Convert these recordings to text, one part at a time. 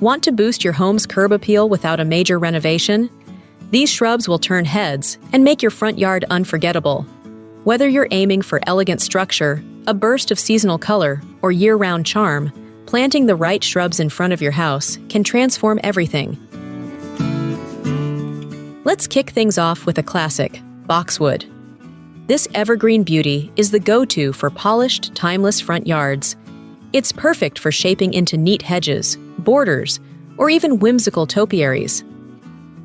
Want to boost your home's curb appeal without a major renovation? These shrubs will turn heads and make your front yard unforgettable. Whether you're aiming for elegant structure, a burst of seasonal color, or year-round charm, planting the right shrubs in front of your house can transform everything. Let's kick things off with a classic, Boxwood. This evergreen beauty is the go-to for polished, timeless front yards. It's perfect for shaping into neat hedges, borders, or even whimsical topiaries.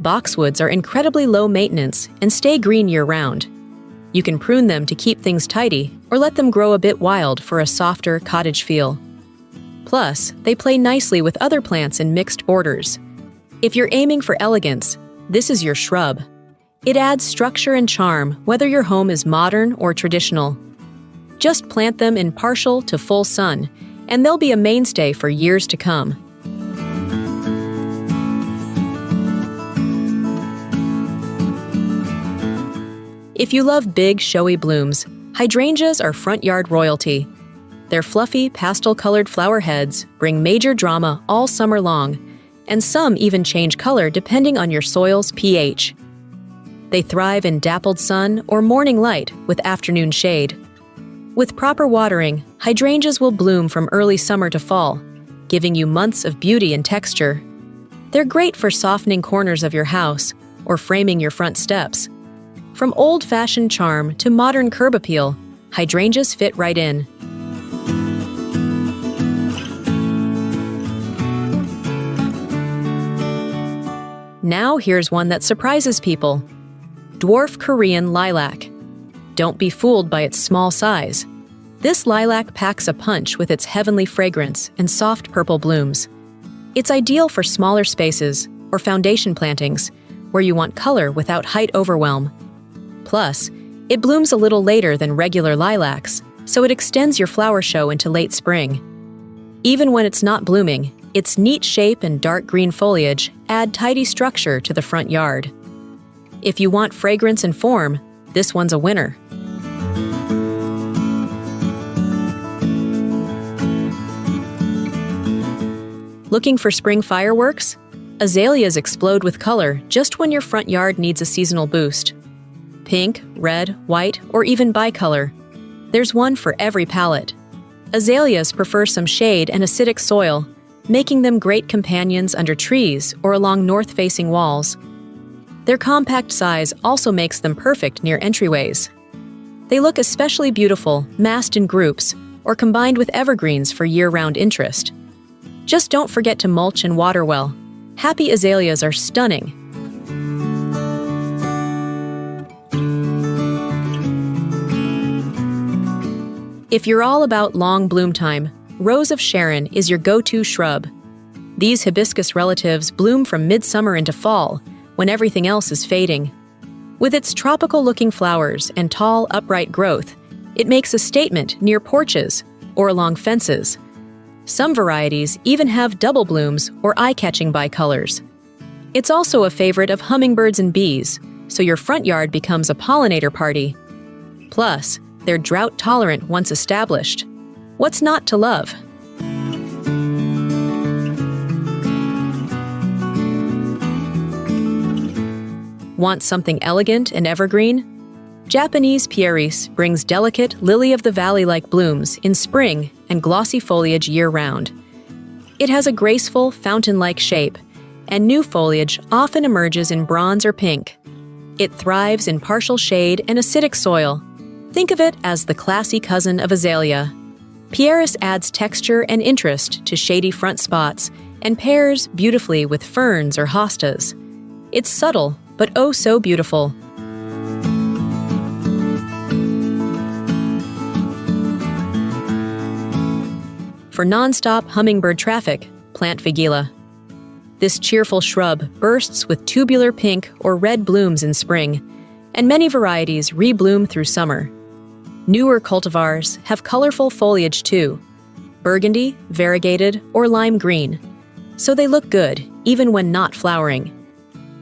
Boxwoods are incredibly low maintenance and stay green year-round. You can prune them to keep things tidy or let them grow a bit wild for a softer cottage feel. Plus, they play nicely with other plants in mixed borders. If you're aiming for elegance, this is your shrub. It adds structure and charm whether your home is modern or traditional. Just plant them in partial to full sun, and they'll be a mainstay for years to come. If you love big, showy blooms, hydrangeas are front yard royalty. Their fluffy, pastel-colored flower heads bring major drama all summer long, and some even change color depending on your soil's pH. They thrive in dappled sun or morning light with afternoon shade. With proper watering, hydrangeas will bloom from early summer to fall, giving you months of beauty and texture. They're great for softening corners of your house or framing your front steps. From old-fashioned charm to modern curb appeal, hydrangeas fit right in. Now here's one that surprises people. Dwarf Korean Lilac. Don't be fooled by its small size. This lilac packs a punch with its heavenly fragrance and soft purple blooms. It's ideal for smaller spaces or foundation plantings where you want color without height overwhelm. Plus, it blooms a little later than regular lilacs, so it extends your flower show into late spring. Even when it's not blooming, its neat shape and dark green foliage add tidy structure to the front yard. If you want fragrance and form, this one's a winner. Looking for spring fireworks? Azaleas explode with color just when your front yard needs a seasonal boost. Pink, red, white, or even bicolor. There's one for every palette. Azaleas prefer some shade and acidic soil, making them great companions under trees or along north-facing walls. Their compact size also makes them perfect near entryways. They look especially beautiful massed in groups or combined with evergreens for year-round interest. Just don't forget to mulch and water well. Happy azaleas are stunning. If you're all about long bloom time, Rose of Sharon is your go-to shrub. These hibiscus relatives bloom from midsummer into fall, when everything else is fading. With its tropical-looking flowers and tall, upright growth, it makes a statement near porches or along fences. Some varieties even have double blooms or eye-catching bicolors. It's also a favorite of hummingbirds and bees, so your front yard becomes a pollinator party. Plus, they're drought-tolerant once established. What's not to love? Want something elegant and evergreen? Japanese Pieris brings delicate lily-of-the-valley-like blooms in spring and glossy foliage year-round. It has a graceful, fountain-like shape, and new foliage often emerges in bronze or pink. It thrives in partial shade and acidic soil. Think of it as the classy cousin of Azalea. Pieris adds texture and interest to shady front spots and pairs beautifully with ferns or hostas. It's subtle, but oh so beautiful. For non-stop hummingbird traffic, plant Weigela. This cheerful shrub bursts with tubular pink or red blooms in spring, and many varieties rebloom through summer. Newer cultivars have colorful foliage too, burgundy, variegated, or lime green, so they look good even when not flowering.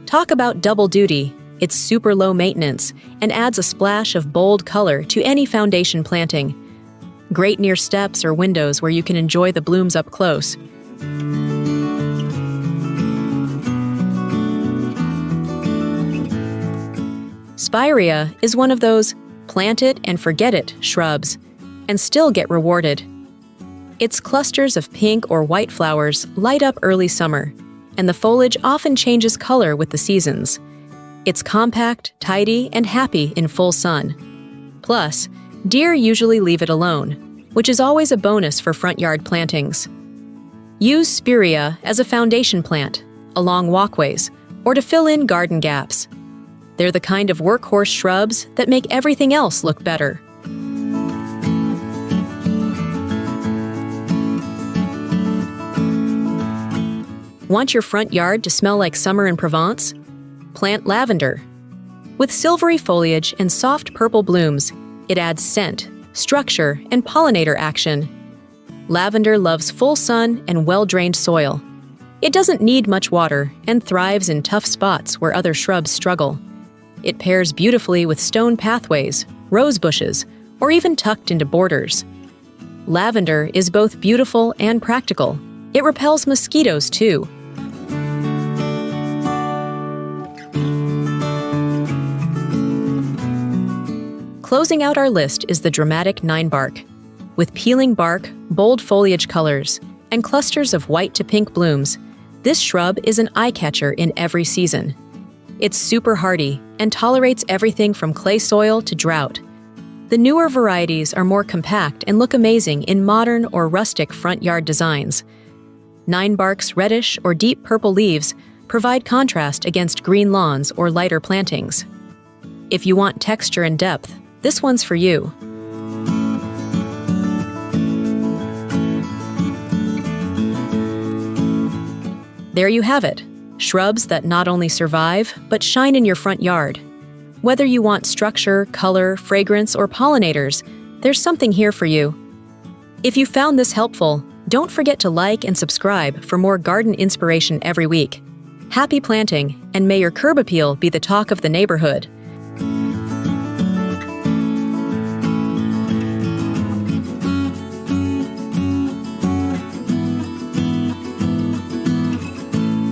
Talk about double duty, it's super low maintenance and adds a splash of bold color to any foundation planting. Great near steps or windows where you can enjoy the blooms up close. Spirea is one of those plant it and forget it shrubs, and still get rewarded. Its clusters of pink or white flowers light up early summer, and the foliage often changes color with the seasons. It's compact, tidy, and happy in full sun. Plus, deer usually leave it alone, which is always a bonus for front yard plantings. Use Spirea as a foundation plant, along walkways, or to fill in garden gaps. They're the kind of workhorse shrubs that make everything else look better. Want your front yard to smell like summer in Provence? Plant lavender. With silvery foliage and soft purple blooms, it adds scent, structure, and pollinator action. Lavender loves full sun and well-drained soil. It doesn't need much water and thrives in tough spots where other shrubs struggle. It pairs beautifully with stone pathways, rose bushes, or even tucked into borders. Lavender is both beautiful and practical. It repels mosquitoes, too. Closing out our list is the dramatic Ninebark. With peeling bark, bold foliage colors, and clusters of white to pink blooms, this shrub is an eye-catcher in every season. It's super hardy and tolerates everything from clay soil to drought. The newer varieties are more compact and look amazing in modern or rustic front yard designs. Ninebark's reddish or deep purple leaves provide contrast against green lawns or lighter plantings. If you want texture and depth, this one's for you. There you have it, shrubs that not only survive, but shine in your front yard. Whether you want structure, color, fragrance, or pollinators, there's something here for you. If you found this helpful, don't forget to like and subscribe for more garden inspiration every week. Happy planting, and may your curb appeal be the talk of the neighborhood.